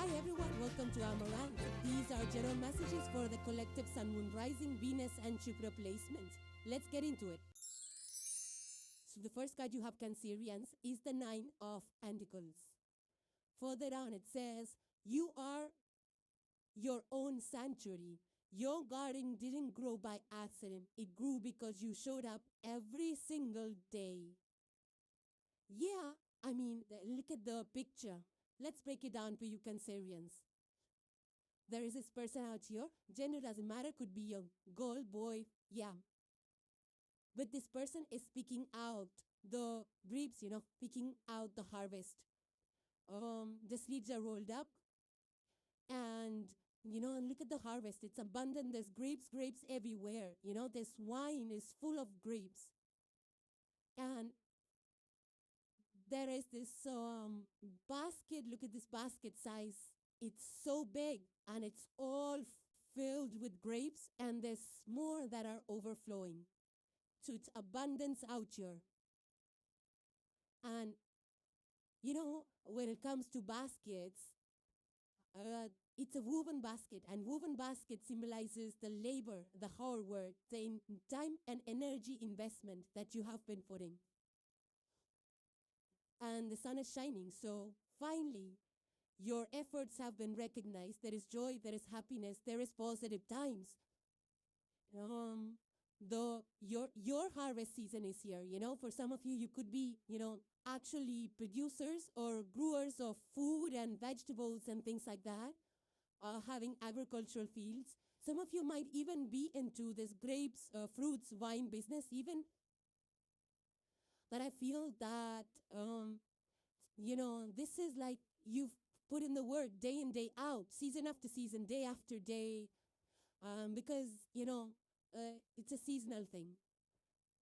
Hi everyone, welcome to Amaranth. These are general messages for the collective Sun, Moon, Rising, Venus and Jupiter placement. Let's get into it. So the first card you have, Cancerians, is the Nine of Pentacles. Further down it says, you are your own sanctuary. Your garden didn't grow by accident. It grew because you showed up every single day. Yeah, I mean, look at the picture. Let's break it down for you, Cancerians. There is this person out here. Gender doesn't matter. Could be a girl, boy, yeah. But this person is picking out the grapes, picking out the harvest. The seeds are rolled up. And, look at the harvest. It's abundant. There's grapes everywhere. This wine is full of grapes. And there is this basket. Look at this basket size. It's so big. And it's all filled with grapes. And there's more that are overflowing. So it's abundance out here. And, when it comes to baskets, it's a woven basket. And woven basket symbolizes the labor, the hard work, the time and energy investment that you have been putting. And the sun is shining. So finally, your efforts have been recognized. There is joy, there is happiness, there is positive times. Your harvest season is here. For some of you, you could be, actually producers or growers of food and vegetables and things like that, having agricultural fields. Some of you might even be into this grapes, fruits, wine business even. But I feel that, this is like you've put in the work day in, day out, season after season, day after day, because, it's a seasonal thing.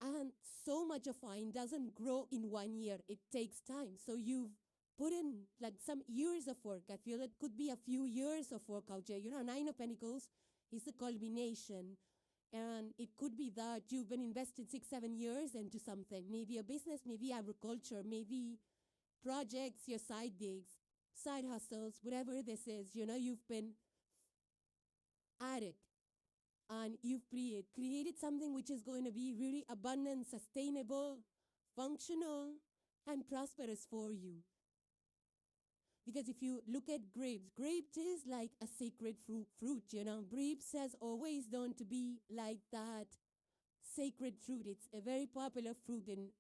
And so much of wine doesn't grow in 1 year. It takes time. So you've put in like some years of work. I feel it could be a few years of work out there. Nine of Pentacles is the culmination. And it could be that you've been invested 6-7 years into something. Maybe a business, maybe agriculture, maybe projects, your side gigs, side hustles, whatever this is. You've been at it. And you've created something which is going to be really abundant, sustainable, functional, and prosperous for you. Because if you look at grapes is like a sacred fruit. Grapes has always known to be like that sacred fruit. It's a very popular fruit in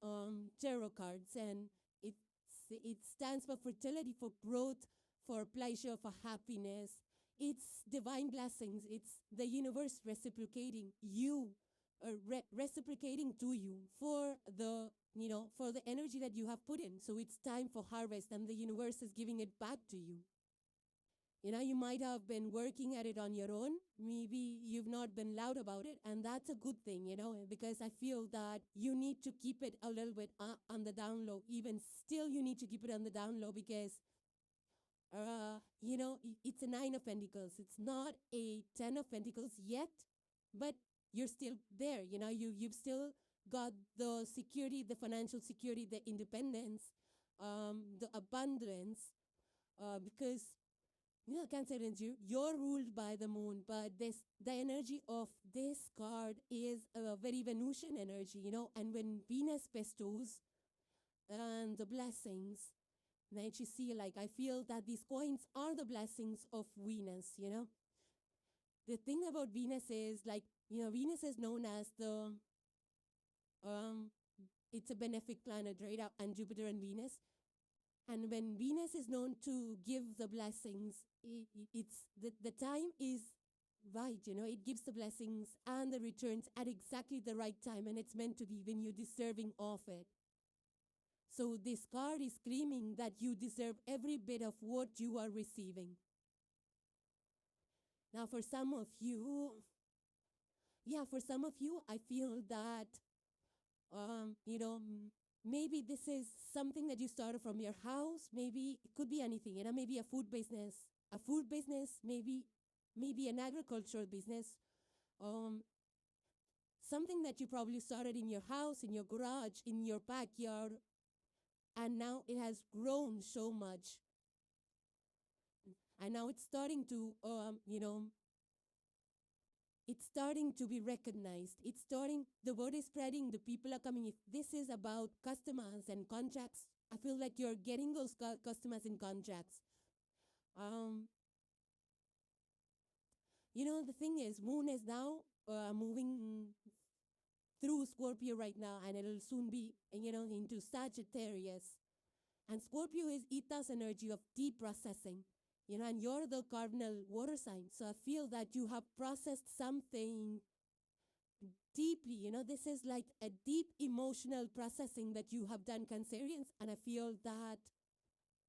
tarot cards, and it stands for fertility, for growth, for pleasure, for happiness. It's divine blessings. It's the universe reciprocating you, reciprocating to you for the energy that you have put in. So it's time for harvest, and the universe is giving it back to you. You might have been working at it on your own. Maybe you've not been loud about it, and that's a good thing, because I feel that you need to keep it a little bit on the down low. Even still, you need to keep it on the down low because it's a 9 of Pentacles. It's not a 10 of Pentacles yet, but you're still there. You've still got the security, the financial security, the independence, the abundance, because, Cancerians, you're ruled by the moon, but the energy of this card is a very Venusian energy, and when Venus bestows and the blessings, then you see, I feel that these coins are the blessings of Venus, The thing about Venus is, Venus is known as it's a benefic planet, right? And Jupiter and Venus. And when Venus is known to give the blessings, it's the time is right, It gives the blessings and the returns at exactly the right time, and it's meant to be when you're deserving of it. So this card is screaming that you deserve every bit of what you are receiving. Now, for some of you, I feel that, maybe this is something that you started from your house. Maybe it could be anything, maybe a food business, maybe an agricultural business, something that you probably started in your house, in your garage, in your backyard, and now it has grown so much. And now it's starting to, it's starting to be recognized. The word is spreading, the people are coming. If this is about customers and contracts, I feel like you're getting those customers and contracts. The thing is, Moon is now moving through Scorpio right now, and it'll soon be, into Sagittarius. And Scorpio is Ether's energy of deep processing, and you're the cardinal water sign. So I feel that you have processed something deeply. This is like a deep emotional processing that you have done, Cancerians. And I feel that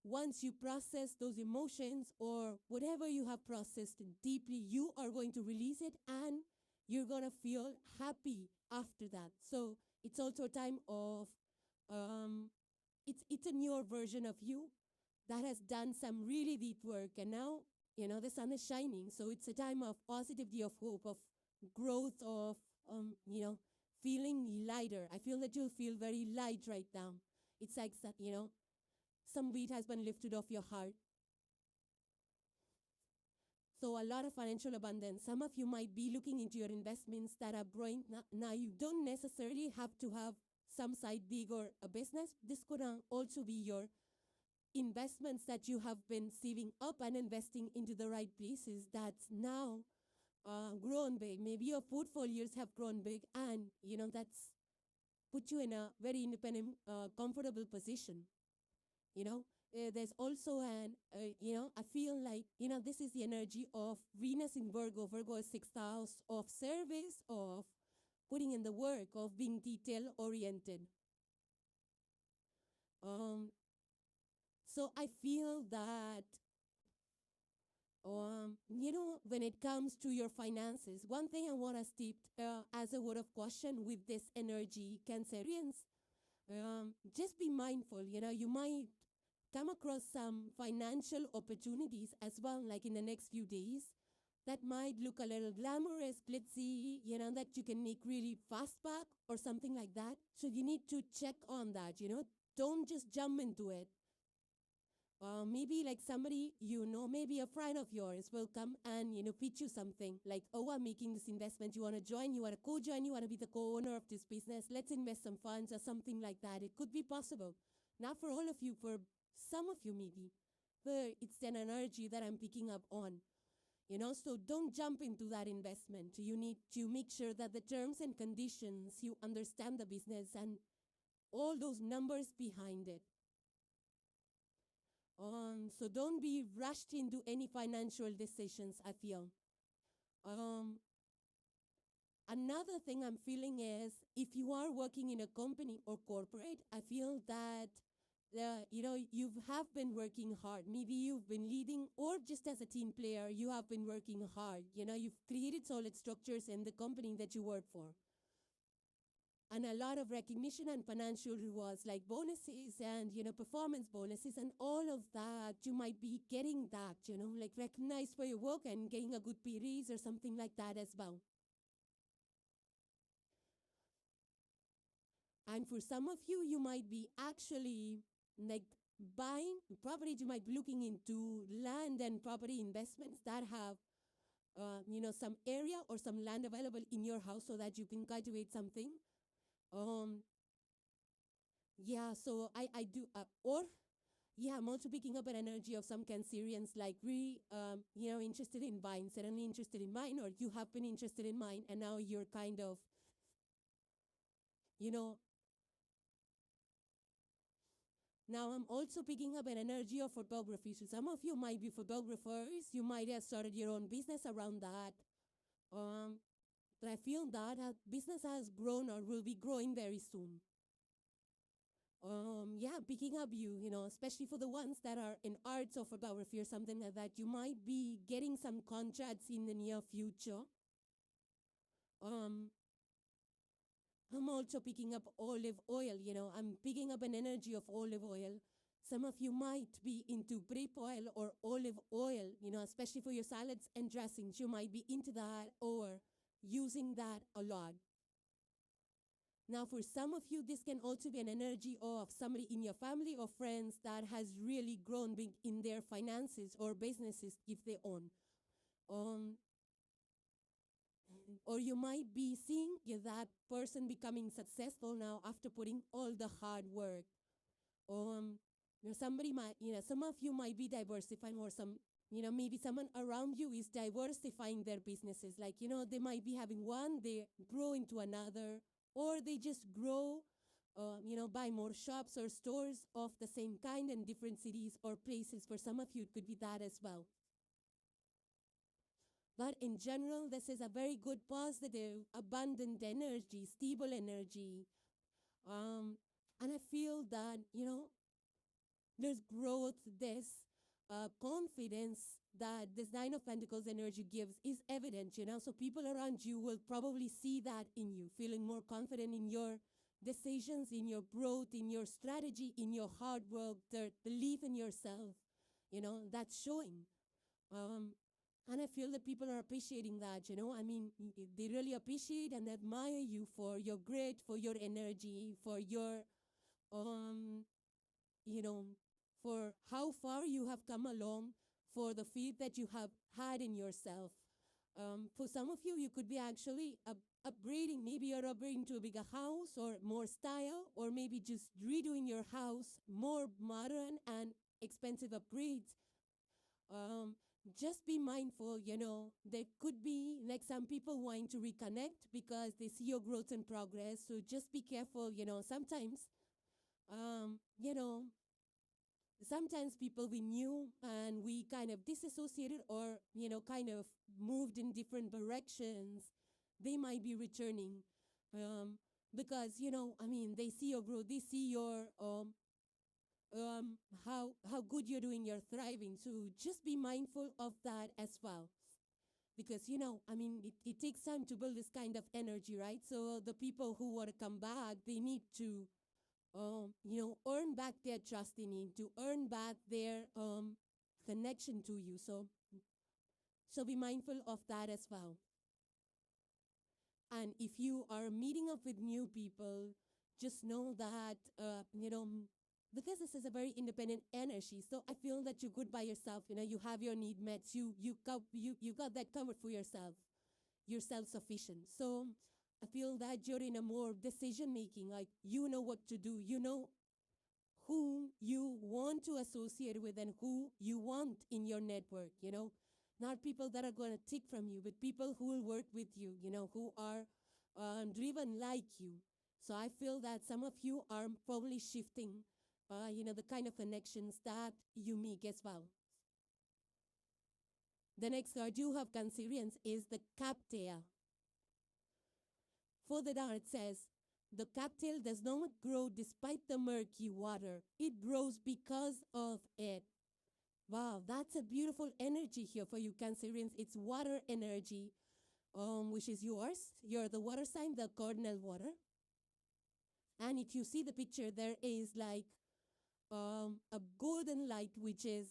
once you process those emotions or whatever you have processed deeply, you are going to release it and you're going to feel happy after that. So it's also a time of, it's a newer version of you that has done some really deep work. And now, the sun is shining. So it's a time of positivity, of hope, of growth, of, feeling lighter. I feel that you'll feel very light right now. It's like, some weight has been lifted off your heart. So a lot of financial abundance. Some of you might be looking into your investments that are growing. Now you don't necessarily have to have some side gig or a business. This could also be your investments that you have been saving up and investing into the right places that's now grown big. Maybe your portfolios have grown big and, that's put you in a very independent, comfortable position. There's also I feel like, this is the energy of Venus in Virgo. Virgo is 6th house of service, of putting in the work, of being detail-oriented. So I feel that, when it comes to your finances, one thing I want to state as a word of caution with this energy, Cancerians, just be mindful. You might come across some financial opportunities as well, like in the next few days, that might look a little glamorous, glitzy, that you can make really fast back or something like that. So you need to check on that, Don't just jump into it. Maybe like somebody, maybe a friend of yours will come and, pitch you something like, oh, I'm making this investment. You want to join? You want to co-join? You want to be the co-owner of this business? Let's invest some funds or something like that. It could be possible. Not for all of you, for some of you maybe. But it's an energy that I'm picking up on. So don't jump into that investment. You need to make sure that the terms and conditions, you understand the business and all those numbers behind it. So don't be rushed into any financial decisions, I feel. Another thing I'm feeling is if you are working in a company or corporate, I feel that, you have been working hard. Maybe you've been leading or just as a team player, you have been working hard. You've created solid structures in the company that you work for. And a lot of recognition and financial rewards like bonuses and, performance bonuses and all of that. You might be getting that, like recognized for your work and getting a good pay raise or something like that as well. And for some of you, you might be actually like buying property. You might be looking into land and property investments that have, some area or some land available in your house so that you can cultivate something. So I do, I'm also picking up an energy of some Cancerians, like really, interested in buying, suddenly interested in mine, or you have been interested in mine, and now you're kind of, now I'm also picking up an energy of photography. So some of you might be photographers. You might have started your own business around that. But I feel that business has grown or will be growing very soon. Picking up especially for the ones that are in arts or photography or something like that, you might be getting some contracts in the near future. I'm also picking up olive oil, I'm picking up an energy of olive oil. Some of you might be into grape oil or olive oil, especially for your salads and dressings. You might be into that or using that a lot. Now, for some of you, this can also be an energy of somebody in your family or friends that has really grown big in their finances or businesses if they own. Um, or you might be seeing that person becoming successful now after putting all the hard work. Somebody might, some of you might be diversifying, or maybe someone around you is diversifying their businesses. Like, they might be having one, they grow into another, or they just grow, buy more shops or stores of the same kind in different cities or places. For some of you, it could be that as well. But in general, this is a very good, positive, abundant energy, stable energy. And I feel that, there's growth, this confidence that this Nine of Pentacles energy gives is evident, So people around you will probably see that in you, feeling more confident in your decisions, in your growth, in your strategy, in your hard work, the belief in yourself, that's showing. And I feel that people are appreciating that, they really appreciate and admire you for your grit, for your energy, for your, for how far you have come along, for the faith that you have had in yourself. For some of you, you could be actually upgrading. Maybe you're upgrading to a bigger house or more style, or maybe just redoing your house, more modern and expensive upgrades. Just be mindful, there could be, like some people wanting to reconnect because they see your growth and progress. So just be careful, sometimes, sometimes people we knew and we kind of disassociated or, kind of moved in different directions, they might be returning because, they see your growth, they see your, how good you're doing, you're thriving. So just be mindful of that as well. Because, it takes time to build this kind of energy, right? So the people who want to come back, they need to, earn back their trust in you, to earn back their connection to you. So be mindful of that as well. And if you are meeting up with new people, just know that, because this is a very independent energy, so I feel that you're good by yourself. You have your need met. You got that covered for yourself. You're self-sufficient. So I feel that you're in a more decision-making, like you know what to do. You know who you want to associate with and who you want in your network, Not people that are going to take from you, but people who will work with you, who are driven like you. So I feel that some of you are probably shifting the kind of connections that you make as well. The next card you have, Cancerians, is the cattail. For the dart, it says, the cattail does not grow despite the murky water. It grows because of it. Wow, that's a beautiful energy here for you, Cancerians. It's water energy, which is yours. You're the water sign, the cardinal water. And if you see the picture, there is like a golden light, which is,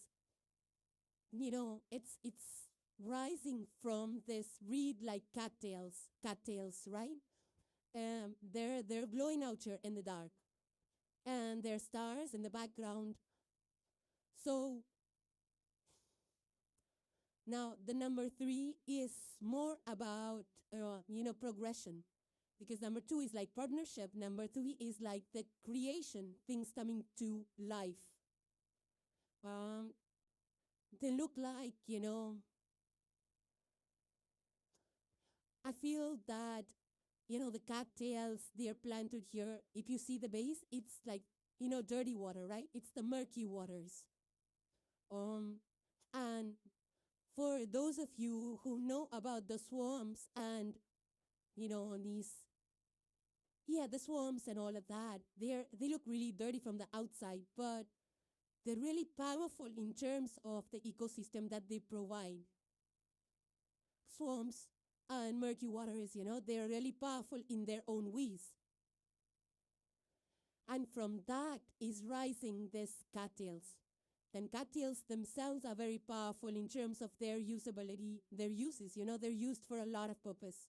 it's rising from this reed like cattails, right? They're glowing out here in the dark, and there are stars in the background. So now the number 3 is more about progression, because number 2 is like partnership. Number 3 is like the creation, things coming to life. They look like, I feel that, the cattails, they're planted here. If you see the base, it's like, dirty water, right? It's the murky waters. And for those of you who know about the swamps and, the swamps and all of that, they look really dirty from the outside, but they're really powerful in terms of the ecosystem that they provide. Swamps and murky waters, they're really powerful in their own ways. And from that is rising these cattails. And cattails themselves are very powerful in terms of their usability, their uses. They're used for a lot of purpose.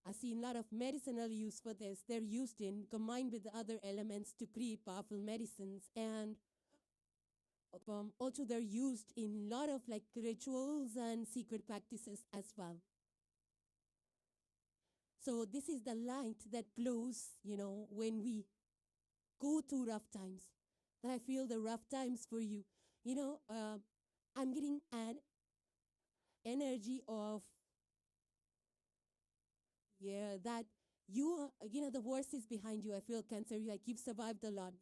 I see a lot of medicinal use for this. They're used in, combined with the other elements to create powerful medicines. And also they're used in a lot of like rituals and secret practices as well. So this is the light that glows, when we go through rough times. That I feel the rough times for you. I'm getting an energy of, that the worst is behind you. I feel Cancer, like you've survived a lot.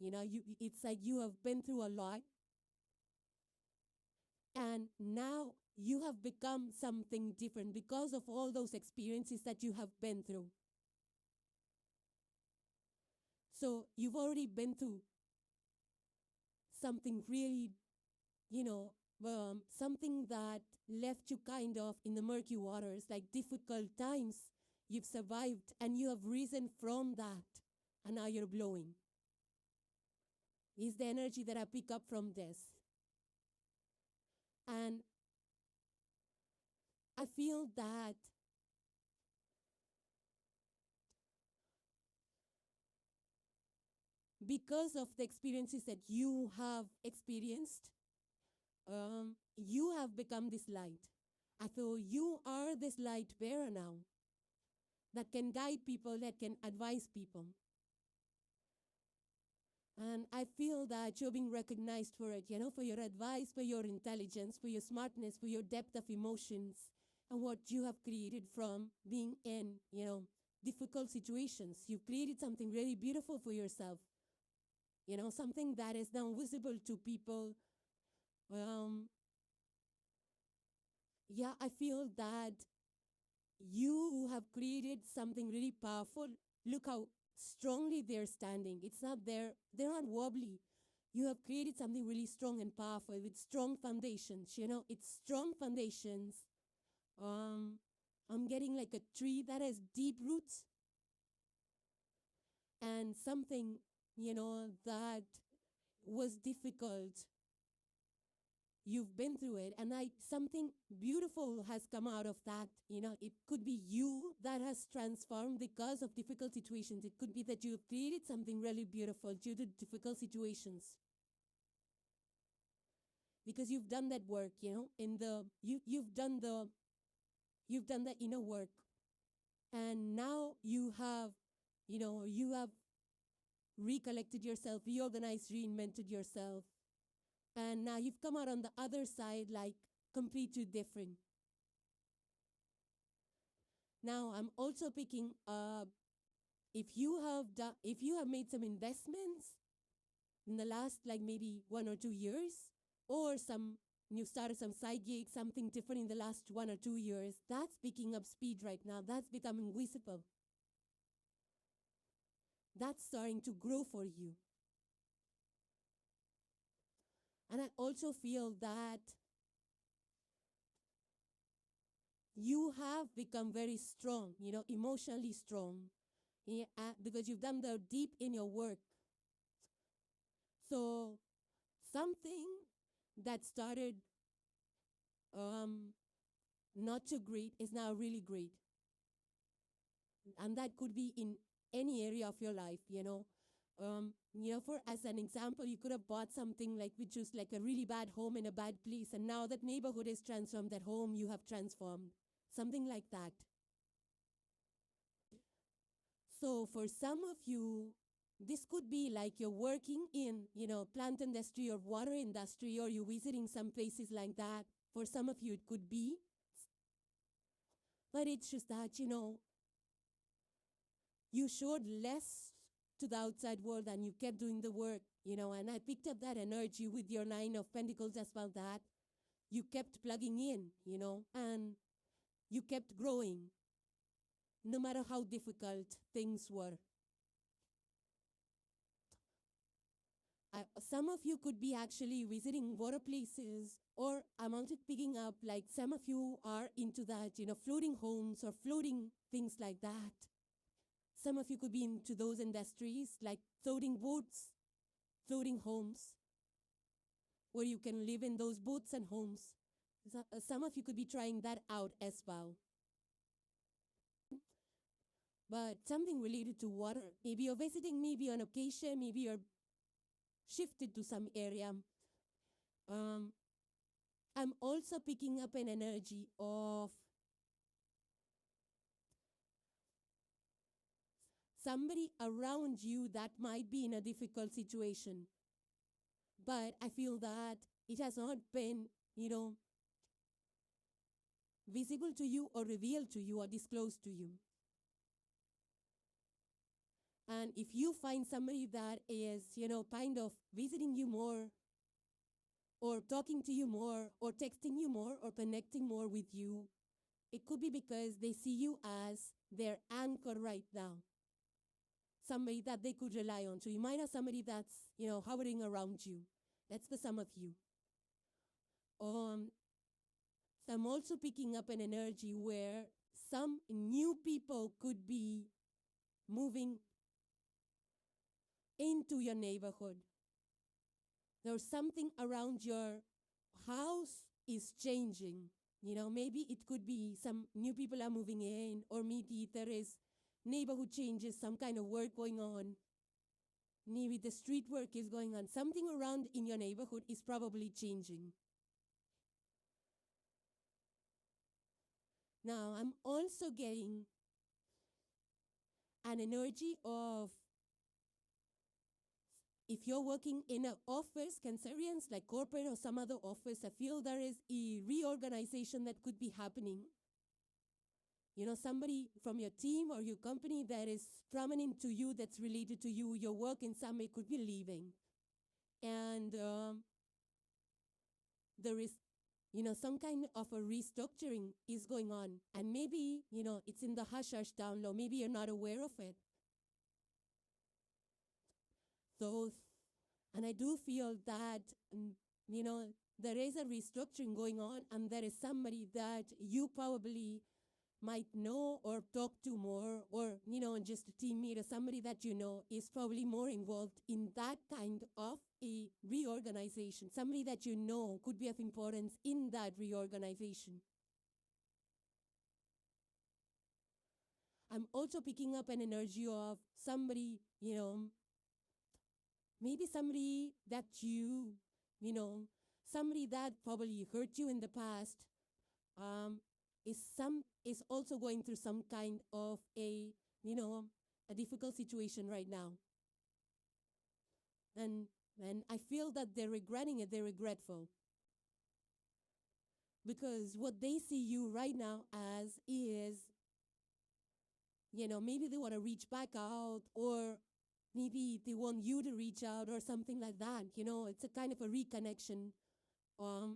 It's like you have been through a lot. And now you have become something different because of all those experiences that you have been through. So you've already been through something really, something that left you kind of in the murky waters, like difficult times. You've survived and you have risen from that. And now you're glowing. Is the energy that I pick up from this. And I feel that because of the experiences that you have experienced, you have become this light. I feel you are this light bearer now that can guide people, that can advise people. And I feel that you're being recognized for it, for your advice, for your intelligence, for your smartness, for your depth of emotions, and what you have created from being in, difficult situations. You've created something really beautiful for yourself, something that is now visible to people. I feel that you have created something really powerful. Look how strongly they're standing. It's not there. They're not wobbly. You have created something really strong and powerful with strong foundations. It's strong foundations. I'm getting like a tree that has deep roots and something, that was difficult. You've been through it, and something beautiful has come out of that. It could be you that has transformed because of difficult situations. It could be that you've created something really beautiful due to difficult situations. Because you've done that work, you've done the inner work. And now you have recollected yourself, reorganized, reinvented yourself. And now you've come out on the other side like completely different. Now I'm also picking up if you have made some investments in the last like maybe 1 or 2 years, or you started some side gig, something different in the last 1 or 2 years, that's picking up speed right now. That's becoming visible. That's starting to grow for you. And I also feel that you have become very strong, emotionally strong, because you've done the deep in your work. So something that started not too great is now really great. And that could be in any area of your life, as an example, you could have bought something like which was like a really bad home in a bad place, and now that neighborhood is transformed, that home you have transformed. Something like that. So for some of you, this could be like you're working in, plant industry or water industry, or you're visiting some places like that. For some of you, it could be. But it's just that, you showed less to the outside world and you kept doing the work, and I picked up that energy with your 9 of Pentacles as well, that you kept plugging in, and you kept growing, no matter how difficult things were. Some of you could be actually visiting water places, or I'm also picking up like some of you are into that, floating homes or floating things like that. Some of you could be into those industries like floating boats, floating homes, where you can live in those boats and homes. Some of you could be trying that out as well. but something related to water. Maybe you're visiting, maybe on occasion, maybe you're shifted to some area. I'm also picking up an energy of somebody around you that might be in a difficult situation. But I feel that it has not been, visible to you or revealed to you or disclosed to you. And if you find somebody that is, kind of visiting you more or talking to you more or texting you more or connecting more with you, it could be because they see you as their anchor right now. Somebody that they could rely on. So you might have somebody that's, hovering around you. That's for some of you. So I'm also picking up an energy where some new people could be moving into your neighborhood. There's something around your house is changing. Maybe it could be some new people are moving in, or maybe there is neighborhood changes, some kind of work going on. Maybe the street work is going on. Something around in your neighborhood is probably changing. Now, I'm also getting an energy of, if you're working in an office, Cancerians, like corporate or some other office, I feel there is a reorganization that could be happening. Somebody from your team or your company that is prominent to you, that's related to you, your work in some way could be leaving. And there is, some kind of a restructuring is going on. And maybe, it's in the hush-hush down low. Maybe you're not aware of it. So, and I do feel that, there is a restructuring going on, and there is somebody that you probably might know or talk to more, or, just a teammate or somebody that is probably more involved in that kind of a reorganization. Somebody that could be of importance in that reorganization. I'm also picking up an energy of somebody, maybe somebody that somebody that probably hurt you in the past, is also going through some kind of a difficult situation right now. And I feel that they're regretting it, they're regretful. Because what they see you right now as is, maybe they want to reach back out, or maybe they want you to reach out or something like that. It's a kind of a reconnection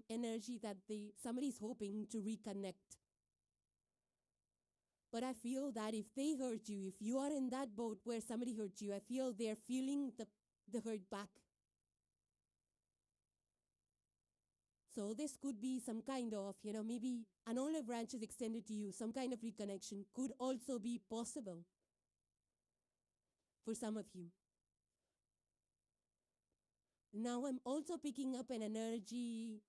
energy that somebody's hoping to reconnect. But I feel that if they hurt you, if you are in that boat where somebody hurt you, I feel they're feeling the hurt back. So this could be some kind of, maybe an olive branch is extended to you, some kind of reconnection could also be possible for some of you. Now I'm also picking up an energy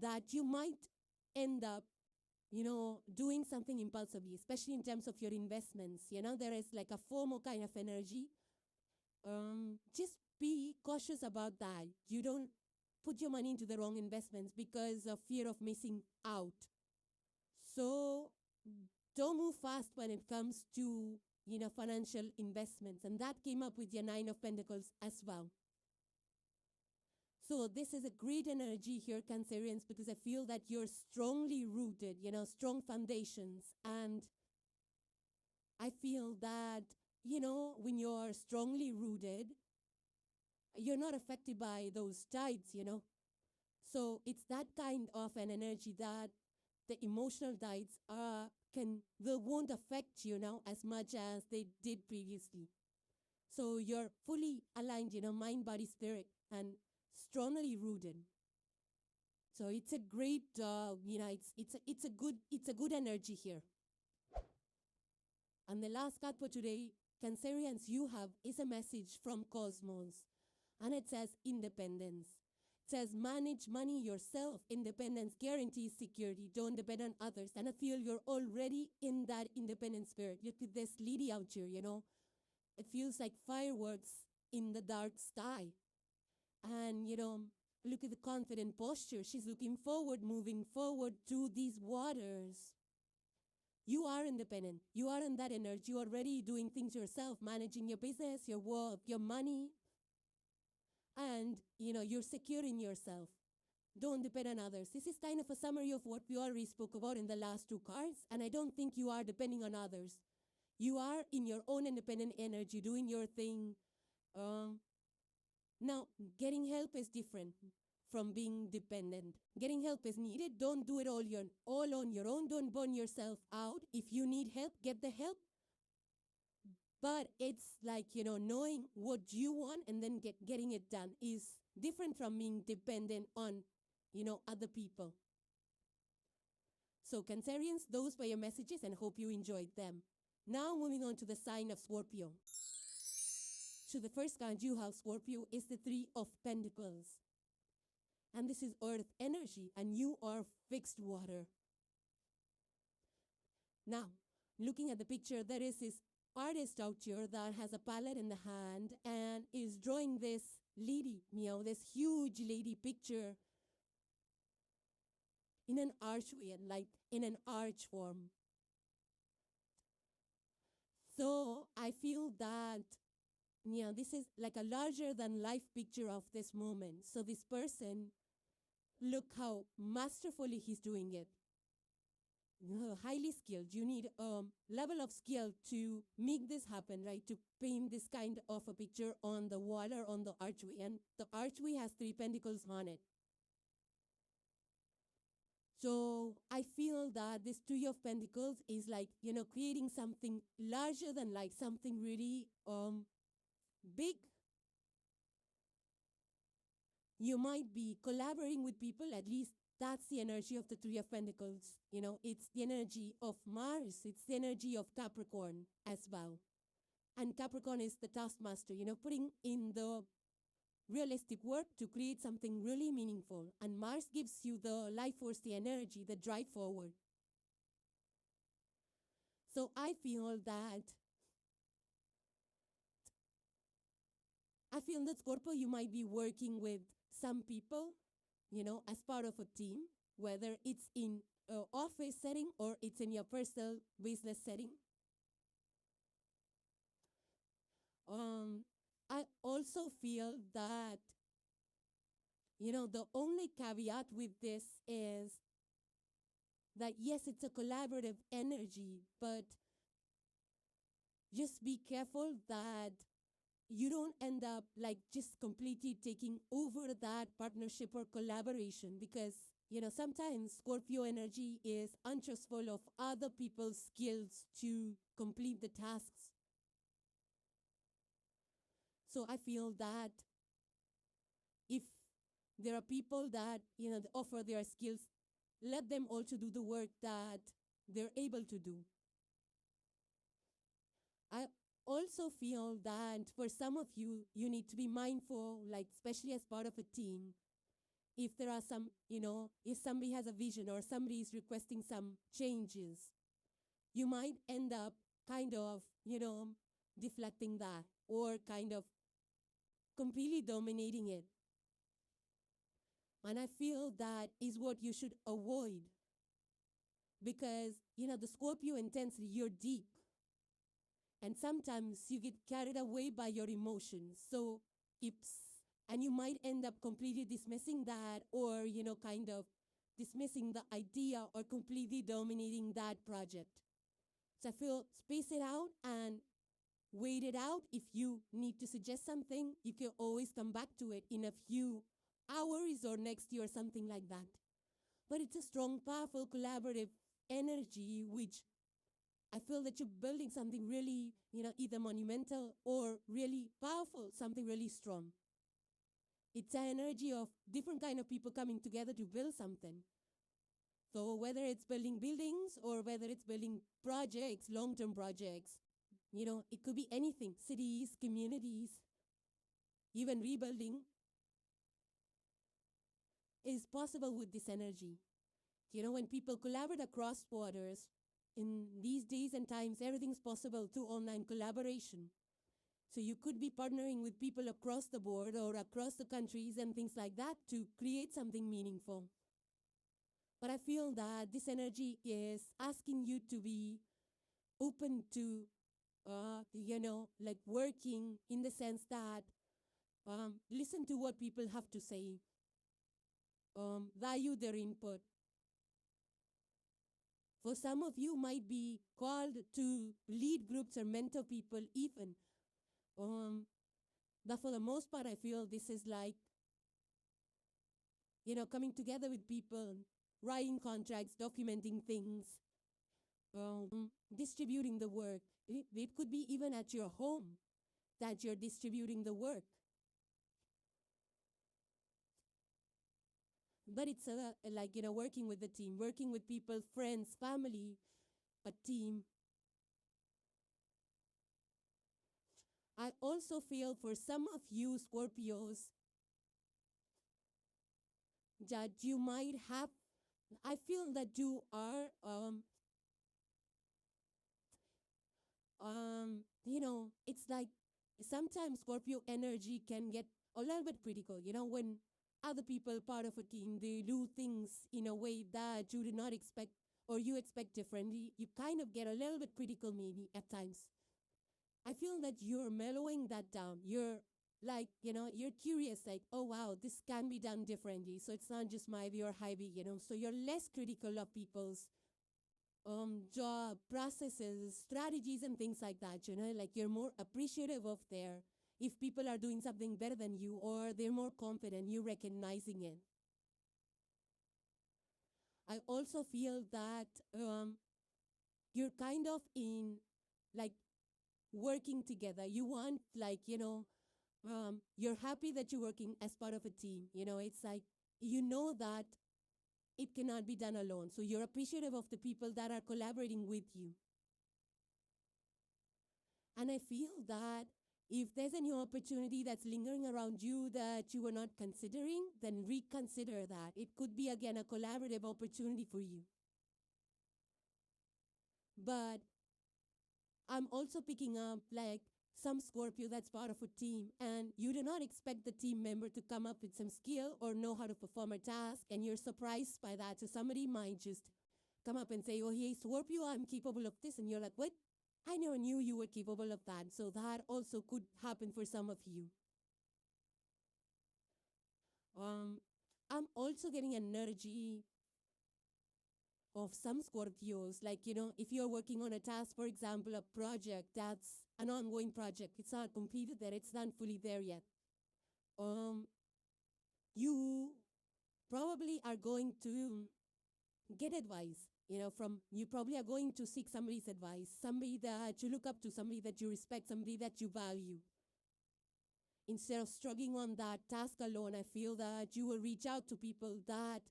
that you might end up, doing something impulsively, especially in terms of your investments. There is like a FOMO kind of energy. Just be cautious about that. You don't put your money into the wrong investments because of fear of missing out. So don't move fast when it comes to, financial investments. And that came up with your 9 of Pentacles as well. So this is a great energy here, Cancerians, because I feel that you're strongly rooted, strong foundations. And I feel that, when you're strongly rooted, you're not affected by those tides, So it's that kind of an energy that the emotional tides won't affect you now as much as they did previously. So you're fully aligned, mind, body, spirit, and strongly rooted. So it's a great, it's a good energy here. And the last card for today, Cancerians, you have is a message from Cosmos, and it says independence. says manage money yourself. Independence guarantees security. Don't depend on others. And I feel you're already in that independent spirit. Look at this lady out here, you know. It feels like fireworks in the dark sky. And, you know, look at the confident posture. She's looking forward, moving forward through these waters. You are independent. You are in that energy. You're already doing things yourself, managing your business, your work, your money. And, you know, you're securing yourself. Don't depend on others. This is kind of a summary of what we already spoke about in the last two cards. And I don't think you are depending on others. You are in your own independent energy, doing your thing. Now, getting help is different from being dependent. Getting help is needed. Don't do it all on your own. Don't burn yourself out. If you need help, get the help. But it's like, you know, knowing what you want and then getting it done is different from being dependent on, you know, other people. So, Cancerians, those were your messages and hope you enjoyed them. Now, moving on to the sign of Scorpio. So, the first card you have, Scorpio, is the Three of Pentacles. And this is earth energy, and you are fixed water. Now, looking at the picture, there is this artist out here that has a palette in the hand and is drawing this lady, you know, this huge lady picture in an archway and like in an arch form. So I feel that, you know, this is like a larger than life picture of this moment. So this person, look how masterfully he's doing it. Highly skilled. You need a level of skill to make this happen, right? To paint this kind of a picture on the wall or on the archway. And the archway has 3 pentacles on it. So I feel that this Three of Pentacles is like, you know, creating something larger than life, something really big. You might be collaborating with people, at least that's the energy of the Three of Pentacles. You know, it's the energy of Mars. It's the energy of Capricorn as well. And Capricorn is the taskmaster, you know, putting in the realistic work to create something really meaningful. And Mars gives you the life force, the energy, the drive forward. So I feel that Scorpio, you might be working with some people, you know, as part of a team, whether it's in an office setting or it's in your personal business setting. I also feel that, you know, the only caveat with this is that, yes, it's a collaborative energy, but just be careful that you don't end up like just completely taking over that partnership or collaboration, because, you know, sometimes Scorpio energy is untrustful of other people's skills to complete the tasks. So I feel that if there are people that, you know, offer their skills, let them also do the work that they're able to do. I also feel that for some of you, you need to be mindful, like especially as part of a team, if there are some, you know, if somebody has a vision or somebody is requesting some changes, you might end up kind of, you know, deflecting that or kind of completely dominating it. And I feel that is what you should avoid, because, you know, the Scorpio intensity, you're deep. And sometimes you get carried away by your emotions. So and you might end up completely dismissing that, or, you know, kind of dismissing the idea or completely dominating that project. So I feel space it out and wait it out. If you need to suggest something, you can always come back to it in a few hours or next year or something like that. But it's a strong, powerful, collaborative energy, which I feel that you're building something really, you know, either monumental or really powerful, something really strong. It's an energy of different kind of people coming together to build something. So whether it's building buildings or whether it's building projects, long-term projects, you know, it could be anything, cities, communities, even rebuilding. is possible with this energy. When people collaborate across borders, in these days and times, everything's possible through online collaboration. So you could be partnering with people across the board or across the countries and things like that to create something meaningful. But I feel that this energy is asking you to be open to, like working in the sense that listen to what people have to say, value their input. For some of you might be called to lead groups or mentor people even. But for the most part, I feel this is like, coming together with people, writing contracts, documenting things, distributing the work. It could be even at your home that you're distributing the work. But it's like, working with the team, working with people, friends, family, a team. I also feel for some of you Scorpios that you might have, I feel that you are, it's like sometimes Scorpio energy can get a little bit critical, when other people, part of a team, they do things in a way that you did not expect or you expect differently. You kind of get a little bit critical maybe at times. I feel that you're mellowing that down. You're like, you're curious, like, oh, wow, this can be done differently. So it's not just my view or high view, So you're less critical of people's job, processes, strategies, and things like that, Like you're more appreciative of if people are doing something better than you or they're more confident, you're recognizing it. I also feel that you're kind of in, like, working together. You want, like, you're happy that you're working as part of a team. It's like, that it cannot be done alone. So you're appreciative of the people that are collaborating with you. And I feel that if there's any opportunity that's lingering around you that you were not considering, then reconsider that. It could be, again, a collaborative opportunity for you. But I'm also picking up, like, some Scorpio that's part of a team, and you do not expect the team member to come up with some skill or know how to perform a task, and you're surprised by that. So somebody might just come up and say, oh, hey, Scorpio, I'm capable of this. And you're like, what? I never knew you were capable of that. So that also could happen for some of you. I'm also getting energy of some Scorpios, like, if you're working on a task, for example, a project that's an ongoing project, it's not completed there, it's not fully there yet. You probably are going to get advice, you probably are going to seek somebody's advice, somebody that you look up to, somebody that you respect, somebody that you value. Instead of struggling on that task alone, I feel that you will reach out to people that,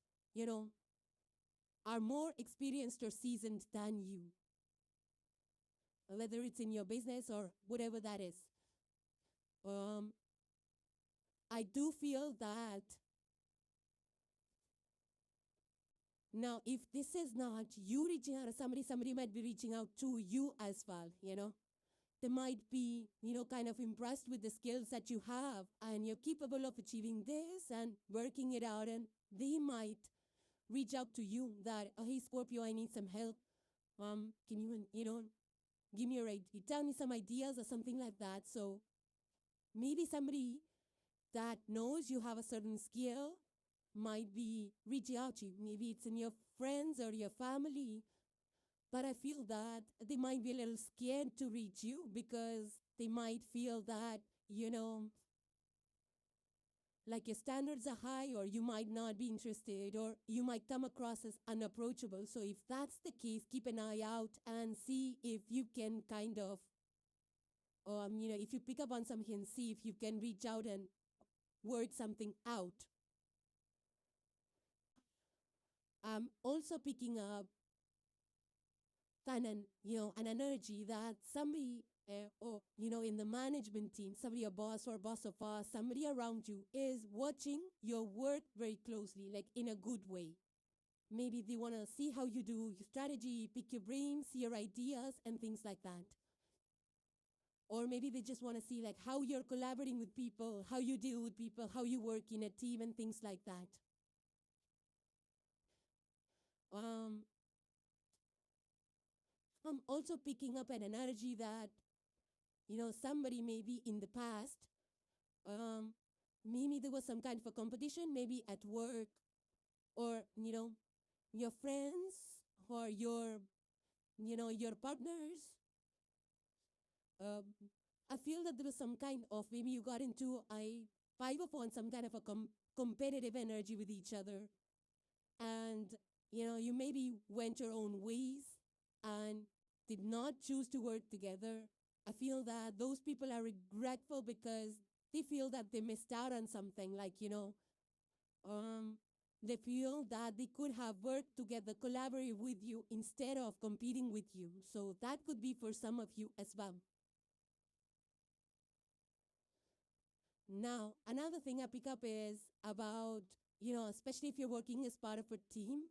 are more experienced or seasoned than you, whether it's in your business or whatever that is. I do feel that now, if this is not you reaching out to somebody might be reaching out to you as well, They might be, kind of impressed with the skills that you have, and you're capable of achieving this and working it out, and they might reach out to you that, oh, hey, Scorpio, I need some help. Can you, give me tell me some ideas or something like that. So maybe somebody that knows you have a certain skill might be reaching out to you. Maybe it's in your friends or your family. But I feel that they might be a little scared to reach you because they might feel that, like your standards are high, or you might not be interested, or you might come across as unapproachable. So if that's the case, keep an eye out and see if you can kind of, if you pick up on something and see if you can reach out and word something out. I'm also picking up kind of, an energy that somebody or, in the management team, somebody, a boss or boss of us, somebody around you is watching your work very closely, like in a good way. Maybe they want to see how you do your strategy, pick your brain, see your ideas, and things like that. Or maybe they just want to see like how you're collaborating with people, how you deal with people, how you work in a team, and things like that. I'm also picking up an energy that, somebody maybe in the past, maybe there was some kind of a competition, maybe at work, or, your friends, or your partners. I feel that there was some kind of, maybe you got into a 5 of Wands, some kind of a competitive energy with each other. And, you maybe went your own ways and did not choose to work together. I feel that those people are regretful because they feel that they missed out on something, like, they feel that they could have worked together, collaborate with you instead of competing with you. So that could be for some of you as well. Now, another thing I pick up is about, especially if you're working as part of a team,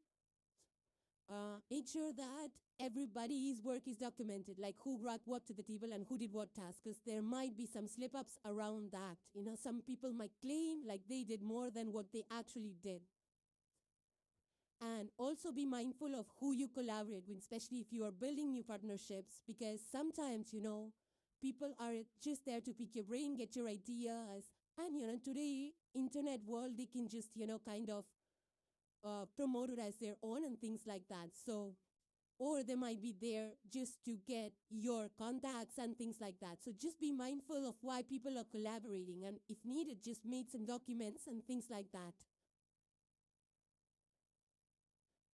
make sure that everybody's work is documented, like who brought what to the table and who did what task, because there might be some slip-ups around that. Some people might claim like they did more than what they actually did. And also be mindful of who you collaborate with, especially if you are building new partnerships, because sometimes, people are just there to pick your brain, get your ideas. And, today, internet world, they can just, kind of promote it as their own and things like that. So, or they might be there just to get your contacts and things like that. So just be mindful of why people are collaborating. And if needed, just make some documents and things like that.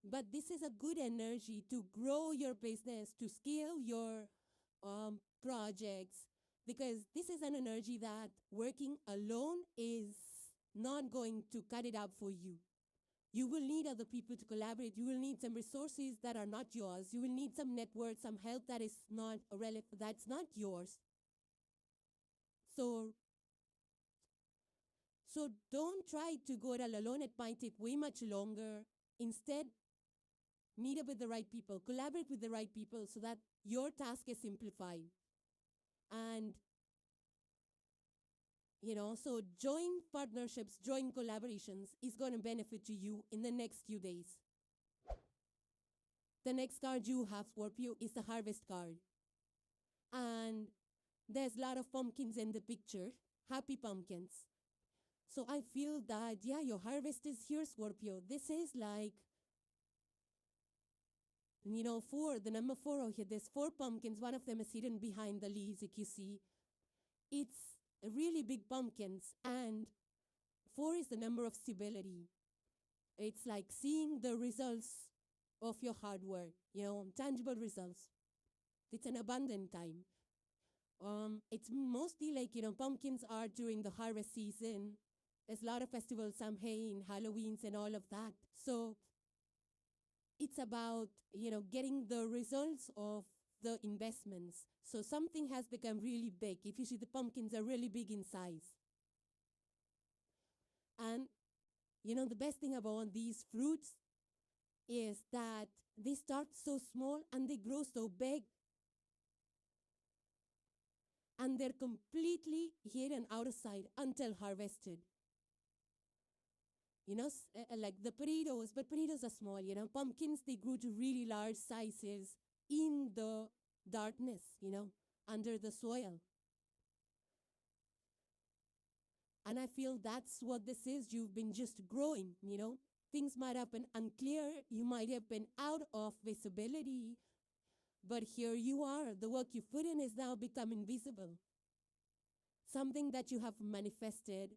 But this is a good energy to grow your business, to scale your projects, because this is an energy that working alone is not going to cut it out for you. You will need other people to collaborate. You will need some resources that are not yours. You will need some network, some help that is not that's not yours. So don't try to go it all alone. It might take way much longer. Instead, meet up with the right people, collaborate with the right people so that your task is simplified. And, so join partnerships, join collaborations is going to benefit to you in the next few days. The next card you have, Scorpio, is the Harvest card. And there's a lot of pumpkins in the picture, happy pumpkins. So I feel that, yeah, your harvest is here, Scorpio. This is like, the number 4 over here, there's 4 pumpkins. One of them is hidden behind the leaves, like you see. It's really big pumpkins, and 4 is the number of stability. It's like seeing the results of your hard work, tangible results. It's an abundant time. It's mostly like, pumpkins are during the harvest season. There's a lot of festivals, Samhain, Halloweens, and all of that. So it's about, getting the results of the investments. So something has become really big. If you see, the pumpkins are really big in size. And, the best thing about these fruits is that they start so small and they grow so big. And they're completely hidden out of sight until harvested. Like the potatoes, but potatoes are small, Pumpkins, they grew to really large sizes in the darkness, under the soil. And I feel that's what this is. You've been just growing, Things might have been unclear. You might have been out of visibility. But here you are. The work you put in is now becoming visible. Something that you have manifested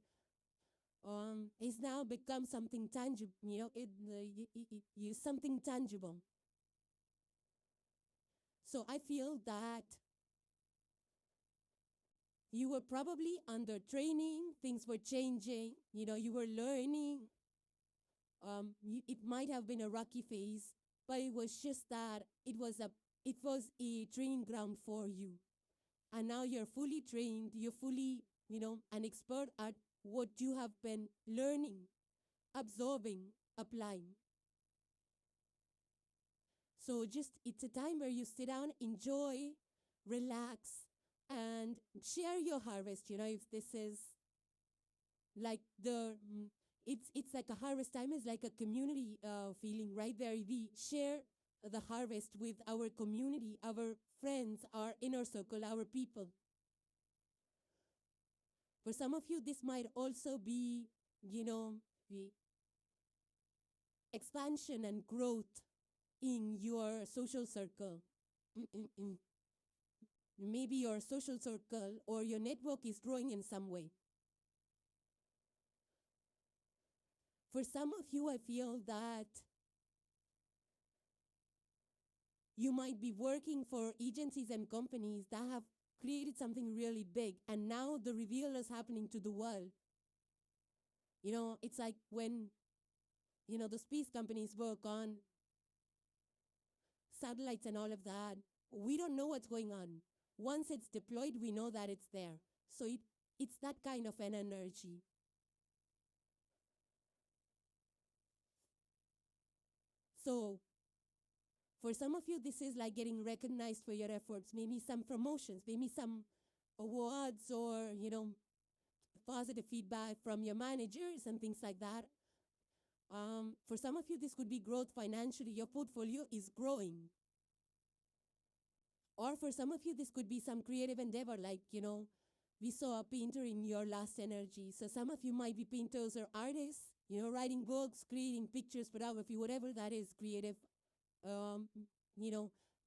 is now become something tangible, something tangible. So I feel that you were probably under training, things were changing, you were learning. It might have been a rocky phase, but it was just that it was a training ground for you. And now you're fully trained, you're fully, an expert at what you have been learning, absorbing, applying. So it's a time where you sit down, enjoy, relax, and share your harvest. If this is like it's like a harvest time is like a community feeling, right? Where we share the harvest with our community, our friends, our inner circle, our people. For some of you, this might also be, the expansion and growth in your social circle. Maybe your social circle or your network is growing in some way. For some of you, I feel that you might be working for agencies and companies that have created something really big, and now the reveal is happening to the world. It's like when, the space companies work on satellites and all of that. We don't know what's going on. Once it's deployed, we know that it's there. So it's that kind of an energy. So for some of you, this is like getting recognized for your efforts, maybe some promotions, maybe some awards or, positive feedback from your managers and things like that. For some of you, this could be growth financially. Your portfolio is growing. Or for some of you, this could be some creative endeavor, like, we saw a painter in your last energy. So some of you might be painters or artists, writing books, creating pictures, photography, whatever that is, creative,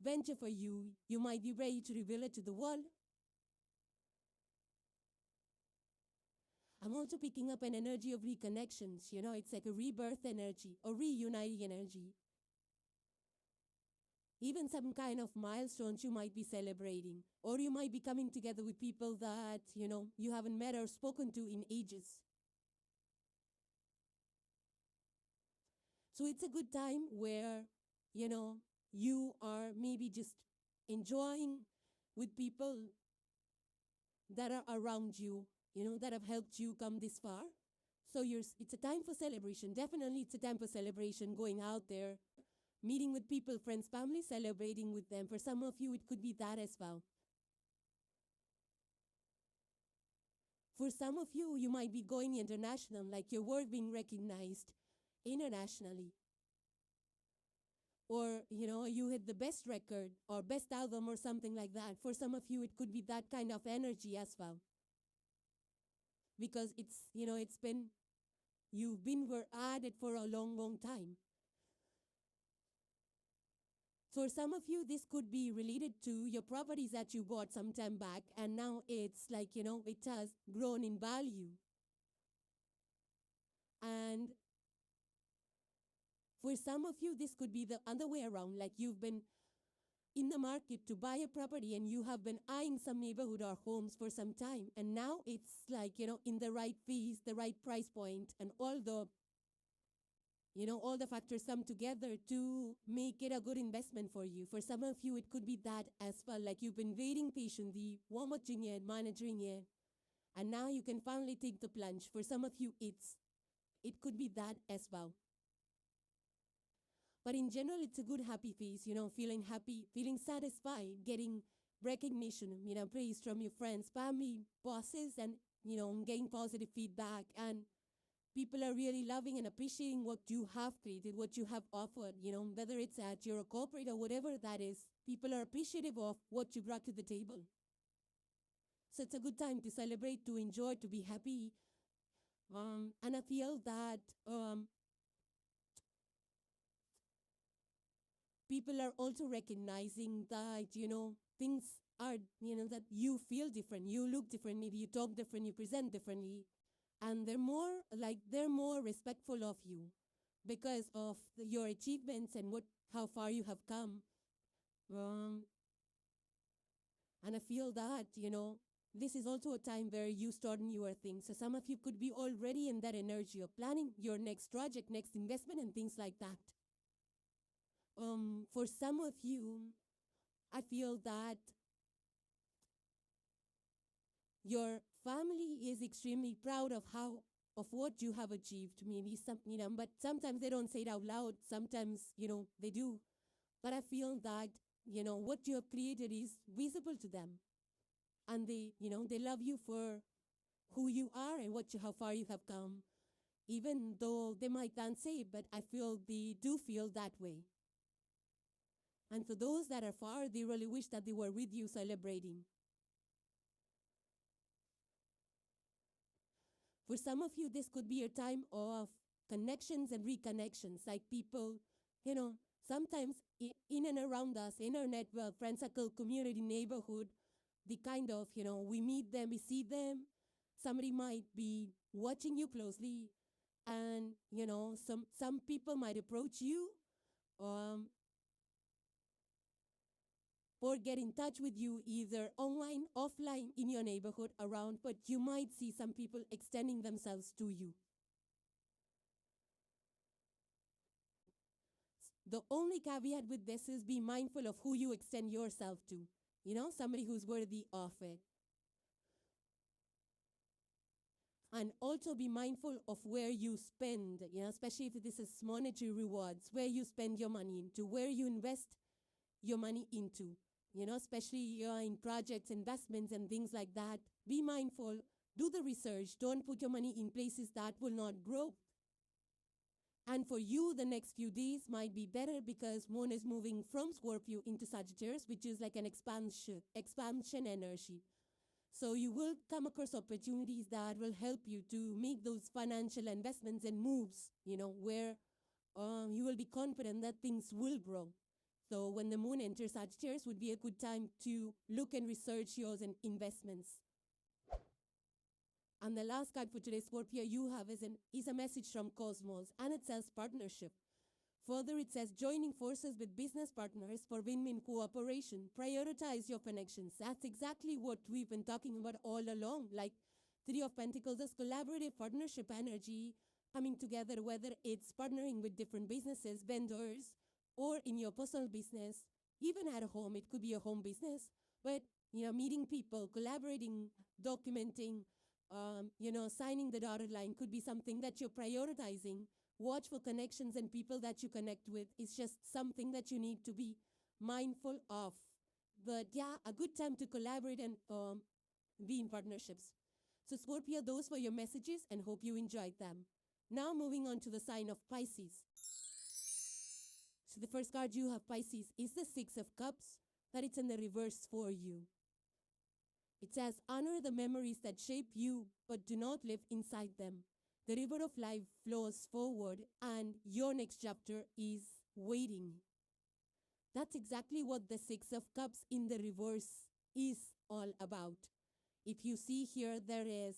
venture for you. You might be ready to reveal it to the world. I'm also picking up an energy of reconnections. It's like a rebirth energy or reuniting energy. Even some kind of milestones you might be celebrating. Or you might be coming together with people that, you haven't met or spoken to in ages. So it's a good time where, you are maybe just enjoying with people that are around you, that have helped you come this far. So it's a time for celebration. Definitely it's a time for celebration, going out there, meeting with people, friends, family, celebrating with them. For some of you, it could be that as well. For some of you, you might be going international, like your work being recognized internationally. Or, you hit the best record or best album or something like that. For some of you, it could be that kind of energy as well. Because you've been at it for a long, long time. For some of you, this could be related to your properties that you bought some time back, and now it's like, it has grown in value. And for some of you, this could be the other way around, like you've been in the market to buy a property and you have been eyeing some neighborhood or homes for some time, and now it's like, in the right phase, the right price point, and all the factors come together to make it a good investment for you. For some of you, it could be that as well, like you've been waiting patiently, watching it, monitoring it, and now you can finally take the plunge. For some of you, it could be that as well. But in general, it's a good, happy phase, feeling happy, feeling satisfied, getting recognition, praise from your friends, family, bosses, and, getting positive feedback. And people are really loving and appreciating what you have created, what you have offered, whether it's at your corporate or whatever that is. People are appreciative of what you brought to the table. So it's a good time to celebrate, to enjoy, to be happy. And I feel that people are also recognizing that, things are, that you feel different, you look different, maybe you talk different, you present differently. And they're more respectful of you because of your achievements and how far you have come. And I feel that, this is also a time where you start newer things. So some of you could be already in that energy of planning your next project, next investment, and things like that. For some of you, I feel that Your family is extremely proud of what you have achieved. Maybe but sometimes they don't say it out loud. Sometimes, they do. But I feel that, what you have created is visible to them. And they love you for who you are and how far you have come. Even though they might not say it, but I feel they do feel that way. And for those that are far, they really wish that they were with you celebrating. For some of you, this could be a time of connections and reconnections, like people, sometimes in and around us, in our network, friend circle, community, neighborhood, the kind of, we meet them, we see them. Somebody might be watching you closely, and, some people might approach you or get in touch with you either online, offline, in your neighborhood, around, but you might see some people extending themselves to you. The only caveat with this is be mindful of who you extend yourself to. Somebody who's worthy of it. And also be mindful of where you spend, especially if this is monetary rewards, where you spend your money into, where you invest your money into. Especially in projects, investments, and things like that. Be mindful. Do the research. Don't put your money in places that will not grow. And for you, the next few days might be better because Moon is moving from Scorpio into Sagittarius, which is like an expansion energy. So you will come across opportunities that will help you to make those financial investments and moves, where you will be confident that things will grow. So when the Moon enters Sagittarius would be a good time to look and research yours and investments. And the last card for today, Scorpio, you have is a message from Cosmos, and it says partnership. Further, it says joining forces with business partners for win-win cooperation. Prioritize your connections. That's exactly what we've been talking about all along. Like Three of Pentacles is collaborative partnership energy coming together, whether it's partnering with different businesses, vendors, or in your personal business, even at home. It could be a home business, but meeting people, collaborating, documenting, signing the dotted line could be something that you're prioritizing. Watch for connections and people that you connect with. It's just something that you need to be mindful of. But yeah, a good time to collaborate and be in partnerships. So Scorpio, those were your messages and hope you enjoyed them. Now moving on to the sign of Pisces. So the first card you have, Pisces, is the Six of Cups, but it's in the reverse for you. It says, honor the memories that shape you, but do not live inside them. The river of life flows forward, and your next chapter is waiting. That's exactly what the Six of Cups in the reverse is all about. If you see here, there is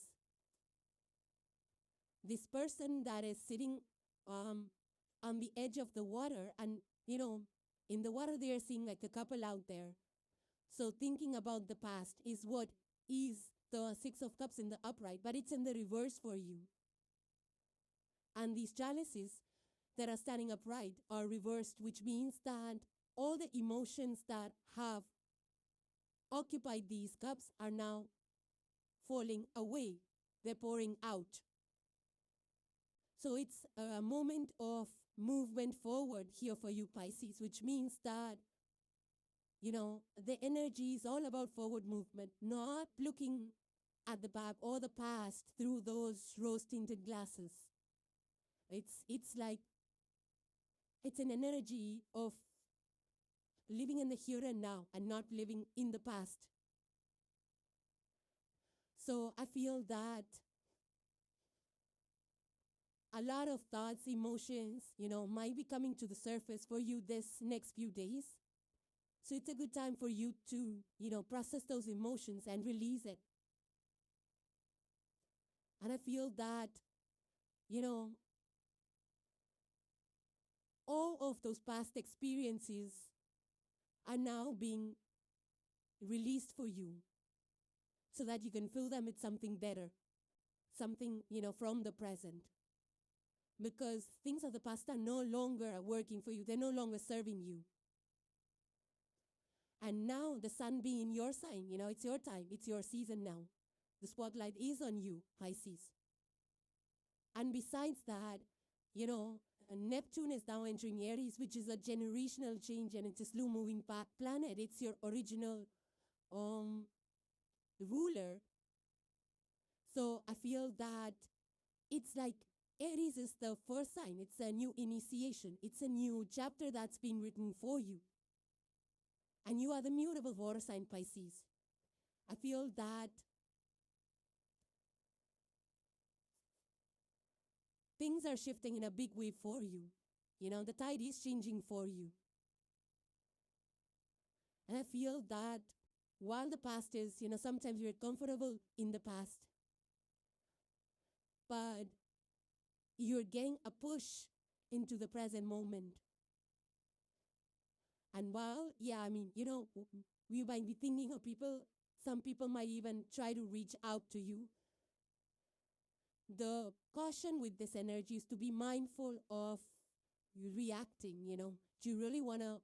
this person that is sitting on the edge of the water, and, in the water they are seeing like a couple out there. So thinking about the past is what is the Six of Cups in the upright, but it's in the reverse for you. And these chalices that are standing upright are reversed, which means that all the emotions that have occupied these cups are now falling away. They're pouring out. So it's a moment of movement forward here for you, Pisces, which means that, the energy is all about forward movement, not looking at the back or the past through those rose-tinted glasses. It's like, it's an energy of living in the here and now and not living in the past. So I feel that a lot of thoughts, emotions, might be coming to the surface for you this next few days. So it's a good time for you to, process those emotions and release it. And I feel that, all of those past experiences are now being released for you so that you can fill them with something better, something, from the present. Because things of the past are no longer working for you. They're no longer serving you. And now the sun being your sign, it's your time. It's your season now. the spotlight is on you, Pisces. And besides that, you know, Neptune is now entering Aries, which is a generational change, and it's a slow-moving planet. It's your original ruler. So I feel that it's like Aries is the first sign. It's a new initiation. It's a new chapter that's being written for you. And you are the mutable water sign, Pisces. I feel that things are shifting in a big way for you. You know, the tide is changing for you. And I feel that while the past is, you know, sometimes we're comfortable in the past, but you're getting a push into the present moment. And while, yeah, I mean, you know, we might be thinking of people, some people might even try to reach out to you. The caution with this energy is to be mindful of you reacting, you know. Do you really want to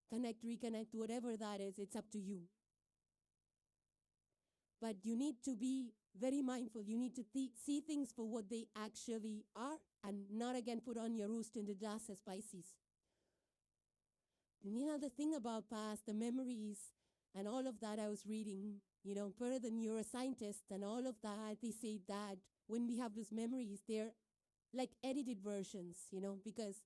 connect, reconnect, whatever that is, it's up to you. But you need to be very mindful. You need to see things for what they actually are and not again put on your rose-tinted glass as Pisces. And you know, the thing about past, the memories and all of that I was reading, you know, per the neuroscientists and all of that, they say that when we have those memories, they're like edited versions, you know, because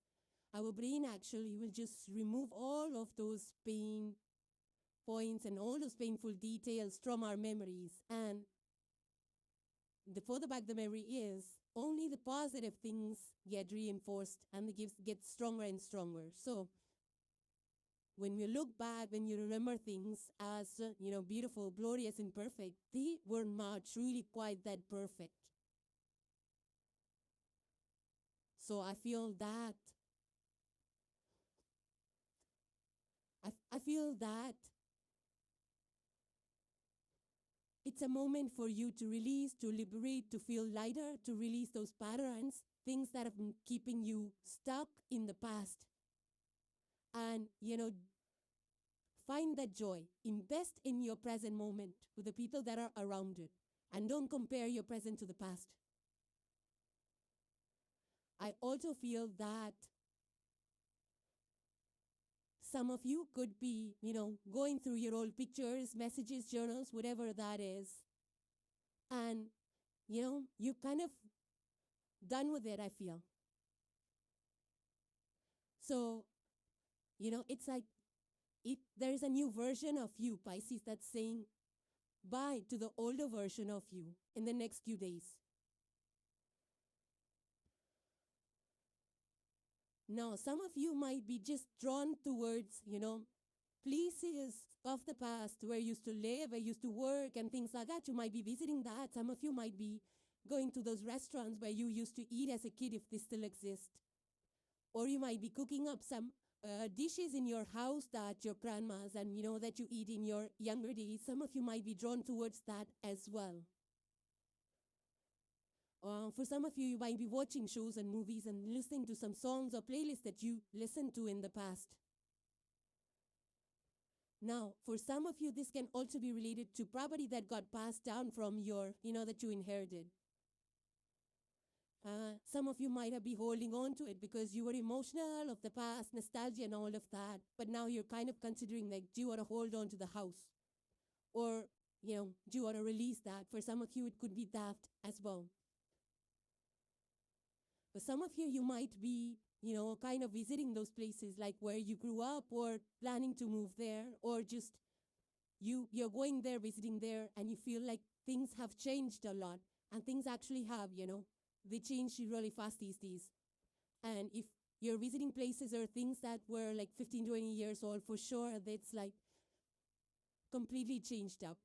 our brain actually will just remove all of those pain points and all those painful details from our memories. And the further back the memory is, only the positive things get reinforced and they get stronger and stronger. So when you look back, when you remember things as, you know, beautiful, glorious, and perfect, they were not really quite that perfect. So I feel that it's a moment for you to release, to liberate, to feel lighter, to release those patterns, things that have been keeping you stuck in the past. And, you know, find that joy. Invest in your present moment with the people that are around it. And don't compare your present to the past. I also feel that some of you could be, you know, going through your old pictures, messages, journals, whatever that is. And, you know, you're kind of done with it, I feel. So, you know, it's like there's a new version of you, Pisces, that's saying bye to the older version of you in the next few days. Now, some of you might be just drawn towards, you know, places of the past where you used to live, where you used to work and things like that. You might be visiting that. Some of you might be going to those restaurants where you used to eat as a kid, if they still exist. Or you might be cooking up some dishes in your house that your grandmas and, you know, that you eat in your younger days. Some of you might be drawn towards that as well. For some of you, you might be watching shows and movies and listening to some songs or playlists that you listened to in the past. Now, for some of you, this can also be related to property that got passed down from your, you know, that you inherited. Some of you might have been holding on to it because you were emotional of the past, nostalgia and all of that. But now you're kind of considering, like, do you want to hold on to the house? Or, you know, do you want to release that? For some of you, it could be that as well. For some of you, you might be, you know, kind of visiting those places like where you grew up or planning to move there, or just you're going there, visiting there, and you feel like things have changed a lot. And things actually have, you know. They change really fast these days. And if you're visiting places or things that were like 15, 20 years old, for sure, that's like completely changed up.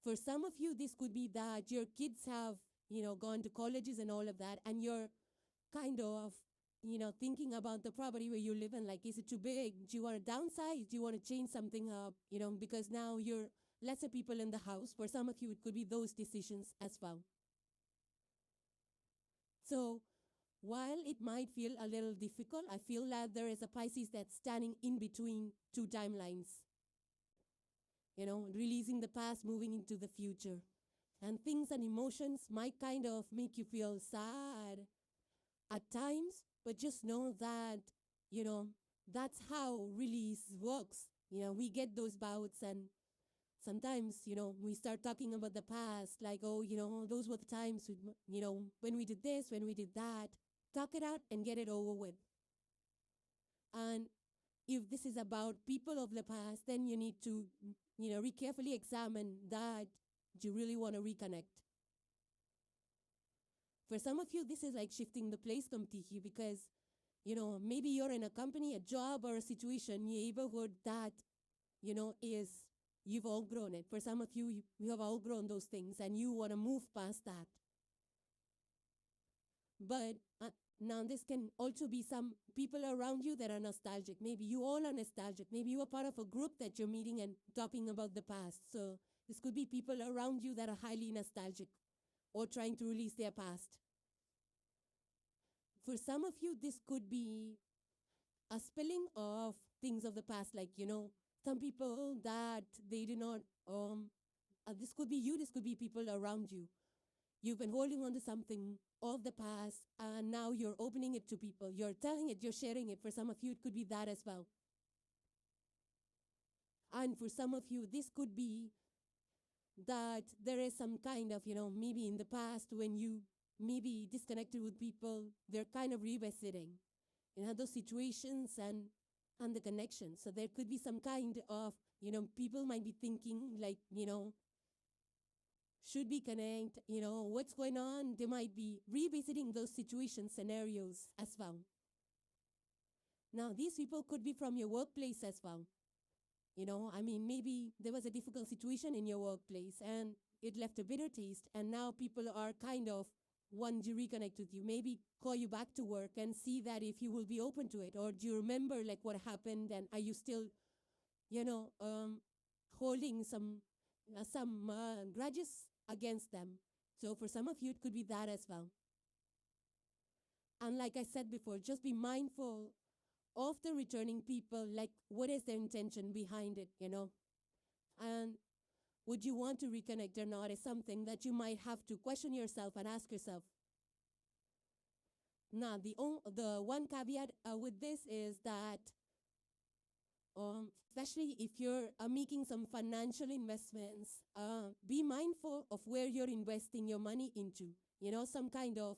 For some of you, this could be that your kids have, you know, gone to colleges and all of that, and you're kind of, you know, thinking about the property where you live in, like, is it too big? Do you want to downsize? Do you want to change something up? You know, because now you're lesser people in the house. For some of you, it could be those decisions as well. So while it might feel a little difficult, I feel that there is a Pisces that's standing in between two timelines. releasing the past, moving into the future. And things and emotions might kind of make you feel sad at times, but just know that, that's how release works. We get those bouts, and sometimes, we start talking about the past, like, oh, those were the times, when we did this, when we did that. Talk it out and get it over with. And if this is about people of the past, then you need to, carefully examine that you really want to reconnect. For some of you, this is like shifting the place completely because, maybe you're in a company, a job, or a situation, neighborhood that, is, you've outgrown it. For some of you, you have outgrown those things and you want to move past that. But now this can also be some people around you that are nostalgic. Maybe you all are nostalgic. Maybe you are part of a group that you're meeting and talking about the past. So this could be people around you that are highly nostalgic or trying to release their past. For some of you, this could be a spilling of things of the past, like, some people that they do not, this could be you, this could be people around you. You've been holding on to something of the past, and now you're opening it to people. You're telling it, you're sharing it. For some of you, it could be that as well. And for some of you, this could be that there is some kind of, maybe in the past when you maybe disconnected with people, they're kind of revisiting, those situations and the connection. So there could be some kind of, people might be thinking like, should we connect, what's going on? They might be revisiting those situation scenarios as well. Now, these people could be from your workplace as well. Maybe there was a difficult situation in your workplace and it left a bitter taste, and now people are kind of want to reconnect with you, maybe call you back to work and see that if you will be open to it, or do you remember like what happened, and are you still, holding some grudges against them. So for some of you, it could be that as well. And like I said before, just be mindful of the returning people, like what is their intention behind it, and would you want to reconnect or not is something that you might have to question yourself and ask yourself. Now, the one caveat with this is that, especially if you're making some financial investments, be mindful of where you're investing your money into. Some kind of,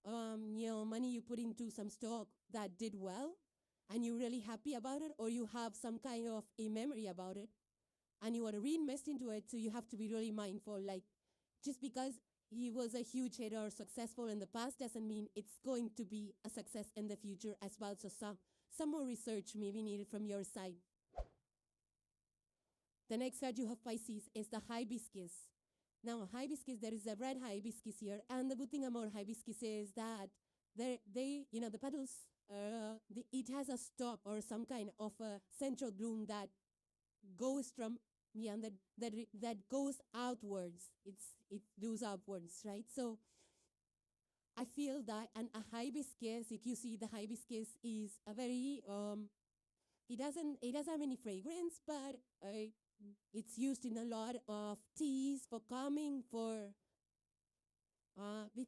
money you put into some stock that did well, and you're really happy about it, or you have some kind of a memory about it, and you want to reinvest into it, so you have to be really mindful. Like, just because he was a huge hit or successful in the past doesn't mean it's going to be a success in the future as well. So some more research may be needed from your side. The next card you have, Pisces, is the hibiscus. Now, hibiscus, there is a red hibiscus here, and the good thing about hibiscus is that the petals, it has a stalk or some kind of a central bloom that goes from, that goes outwards. It goes upwards, right? So I feel that, and a hibiscus, if you see the hibiscus is a very, it doesn't have any fragrance, but it's used in a lot of teas for calming,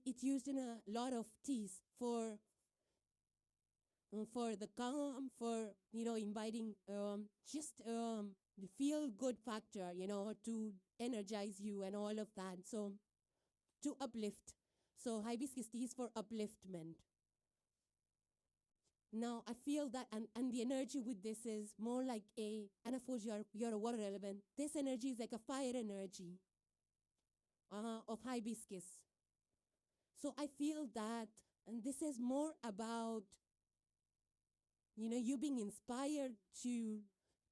it's used in a lot of teas for the calm, for, inviting just the feel-good factor, to energize you and all of that. So to uplift. So hibiscus tea is for upliftment. Now, I feel that, and the energy with this is more like and of course you're a water element. This energy is like a fire energy of hibiscus. So I feel that, and this is more about, you being inspired to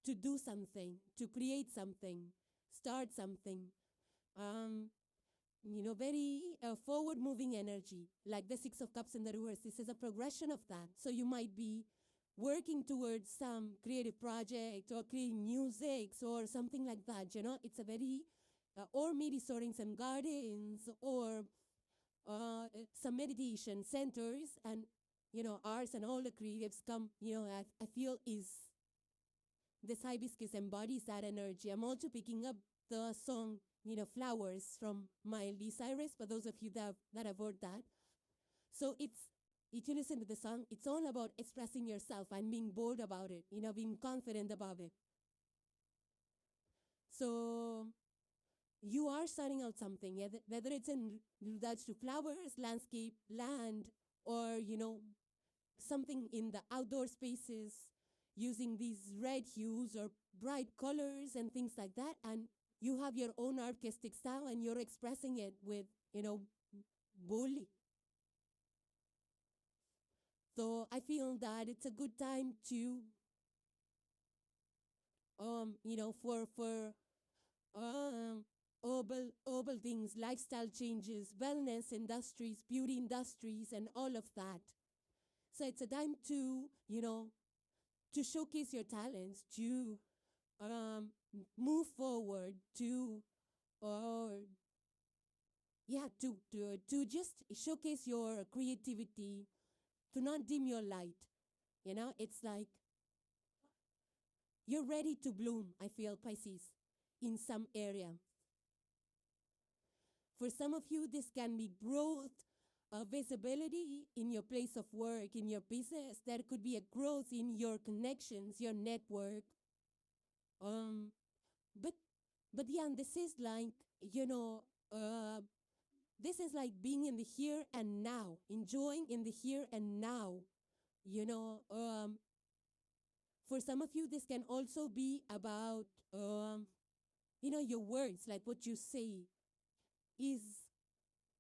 do something, to create something, start something. Very forward-moving energy, like the Six of Cups in the reverse. This is a progression of that. So you might be working towards some creative project or creating music or something like that, It's a very, or maybe starting some gardens or some meditation centers, and, arts and all the creatives come, I feel is this hibiscus embodies that energy. I'm also picking up the song, Flowers from Miley Cyrus, for those of you that have heard that. So if you listen to the song, it's all about expressing yourself and being bold about it, being confident about it. So you are starting out something, whether it's in regards to flowers, landscape, land, or, something in the outdoor spaces, using these red hues or bright colors and things like that. And you have your own artistic style and you're expressing it with, boldly. So I feel that it's a good time to, for herbal things, lifestyle changes, wellness industries, beauty industries, and all of that. So it's a time to, to showcase your talents, to move forward, to just showcase your creativity, to not dim your light. It's like you're ready to bloom, I feel, Pisces, in some area. For some of you, this can be growth, visibility in your place of work, in your business. There could be a growth in your connections, your network. But yeah, this is like, this is like being in the here and now, enjoying in the here and now. For some of you, this can also be about, your words, like what you say.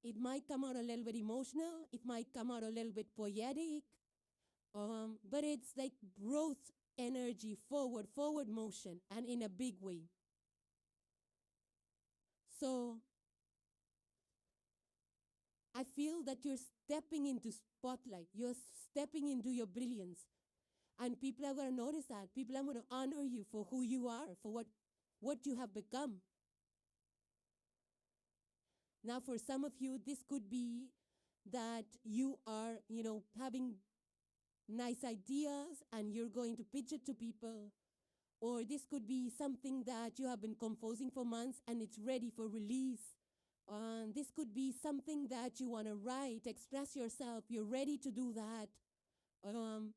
It might come out a little bit emotional. It might come out a little bit poetic. But it's like growth energy, forward motion, and in a big way. So I feel that you're stepping into spotlight. You're stepping into your brilliance. And people are going to notice that. People are going to honor you for who you are, for what you have become. Now, for some of you, this could be that you are, having nice ideas and you're going to pitch it to people. Or this could be something that you have been composing for months and it's ready for release. This could be something that you want to write, express yourself. You're ready to do that. Some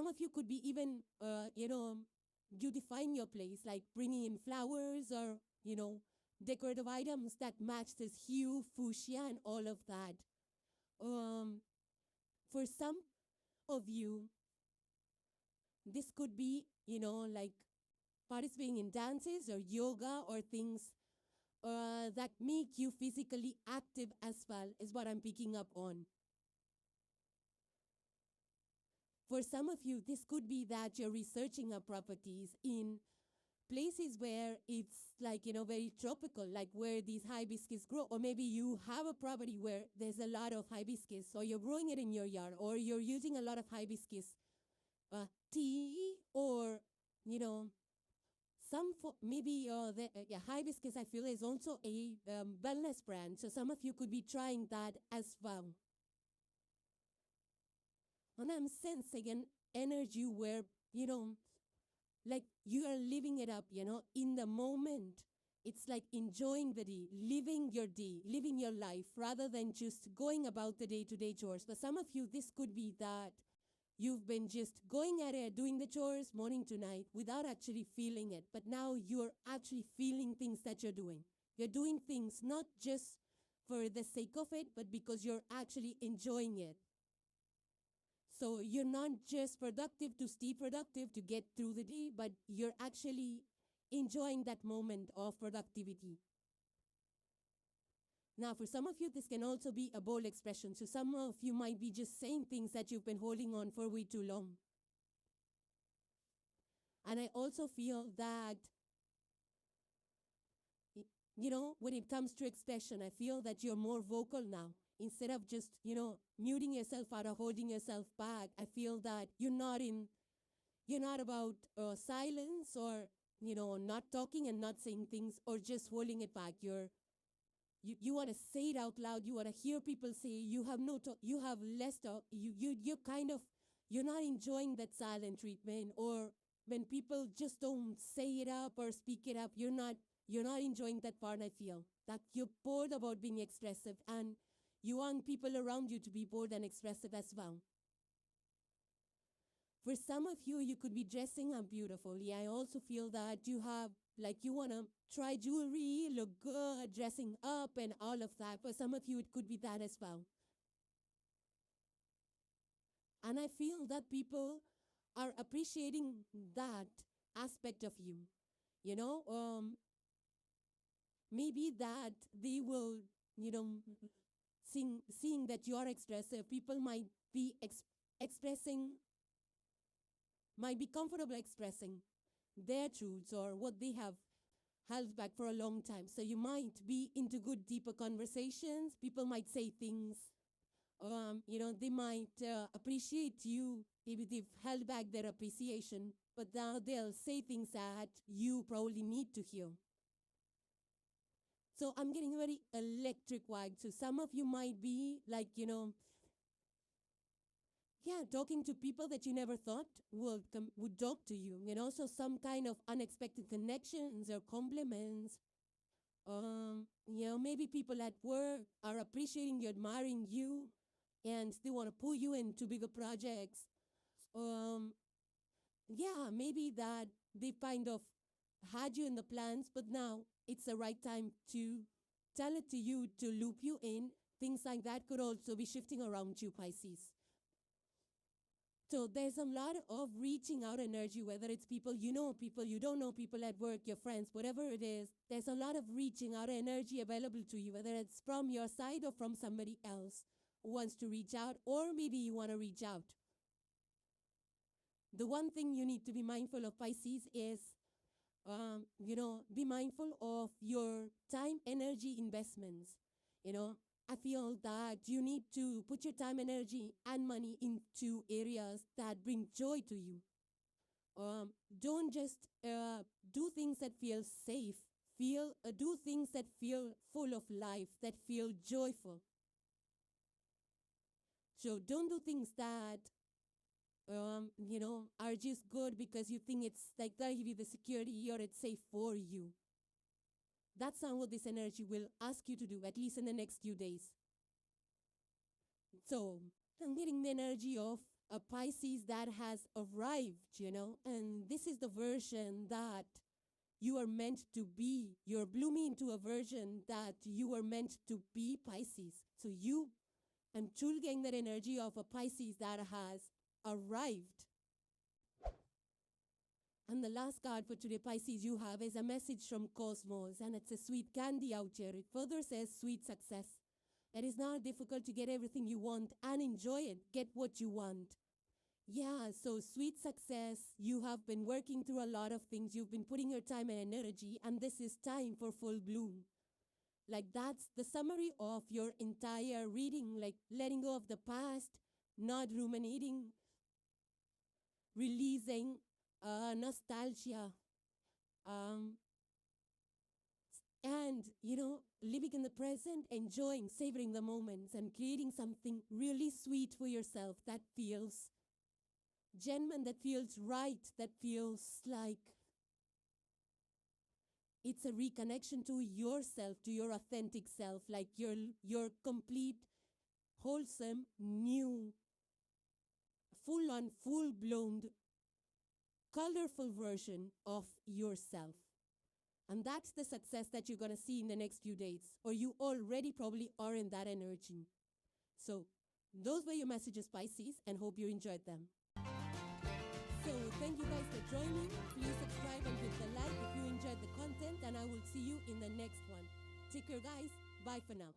of you could be even, beautifying your place, like bringing in flowers or, decorative items that match this hue, fuchsia, and all of that. For some of you, this could be, like participating in dances or yoga or things that make you physically active as well, is what I'm picking up on. For some of you, this could be that you're researching properties in places where it's like, very tropical, like where these hibiscus grow. Or maybe you have a property where there's a lot of hibiscus, or you're growing it in your yard, or you're using a lot of hibiscus tea, or, hibiscus, I feel, is also a wellness brand. So some of you could be trying that as well. And I'm sensing an energy where, like you are living it up, in the moment. It's like enjoying the day, living your life, rather than just going about the day-to-day chores. For some of you, this could be that you've been just going at it, doing the chores morning to night without actually feeling it. But now you're actually feeling things that you're doing. You're doing things not just for the sake of it, but because you're actually enjoying it. So you're not just productive to stay productive to get through the day, but you're actually enjoying that moment of productivity. Now, for some of you, this can also be a bold expression. So some of you might be just saying things that you've been holding on for way too long. And I also feel that, when it comes to expression, I feel that you're more vocal now. Instead of just, muting yourself out or holding yourself back, I feel that you're not about silence or, not talking and not saying things or just holding it back. You want to say it out loud. You want to hear people say. You have no talk. You have less talk. You're not enjoying that silent treatment, or when people just don't say it up or speak it up, you're not enjoying that part. I feel that you're bored about being expressive, and you want people around you to be bored and expressive as well. For some of you, you could be dressing up beautifully. I also feel that you have, like, you want to try jewelry, look good, dressing up, and all of that. For some of you, it could be that as well. And I feel that people are appreciating that aspect of you. You know, maybe that they will, seeing that you are expressive, people might be expressing, might be comfortable expressing their truths or what they have held back for a long time. So you might be into good, deeper conversations. People might say things, they might appreciate you. Maybe they've held back their appreciation, but now they'll say things that you probably need to hear. So I'm getting a very electric vibe. So some of you might be like, talking to people that you never thought would talk to you. So some kind of unexpected connections or compliments. Maybe people at work are appreciating you, admiring you, and they want to pull you into bigger projects. Maybe that they kind of had you in the plans, but now it's the right time to tell it to you, to loop you in. Things like that could also be shifting around you, Pisces. So there's a lot of reaching out energy, whether it's people you know, people you don't know, people at work, your friends, whatever it is. There's a lot of reaching out energy available to you, whether it's from your side or from somebody else who wants to reach out, or maybe you want to reach out. The one thing you need to be mindful of, Pisces, is, be mindful of your time, energy investments. I feel that you need to put your time, energy, and money into areas that bring joy to you. Don't just do things that feel safe. Do things that feel full of life, that feel joyful. So don't do things that are just good because you think it's like that'll give you the security or it's safe for you. That's not what this energy will ask you to do, at least in the next few days. So I'm getting the energy of a Pisces that has arrived, and this is the version that you are meant to be. You're blooming into a version that you were meant to be, Pisces. So I'm truly getting that energy of a Pisces that has arrived. And the last card for today, Pisces, you have is a message from Cosmos, and it's a sweet candy out here. It further says sweet success. It is not difficult to get everything you want and enjoy it. Get what you want. Yeah, so sweet success. You have been working through a lot of things. You've been putting your time and energy, and this is time for full bloom. Like, that's the summary of your entire reading, like letting go of the past, not ruminating, releasing nostalgia, and, living in the present, enjoying, savoring the moments, and creating something really sweet for yourself that feels genuine, that feels right, that feels like it's a reconnection to yourself, to your authentic self, like your complete, wholesome, new, full-on, full-blown, colorful version of yourself. And that's the success that you're going to see in the next few days, or you already probably are in that energy. So those were your messages, Pisces, and hope you enjoyed them. So thank you guys for joining. Please subscribe and hit the like if you enjoyed the content, and I will see you in the next one. Take care, guys. Bye for now.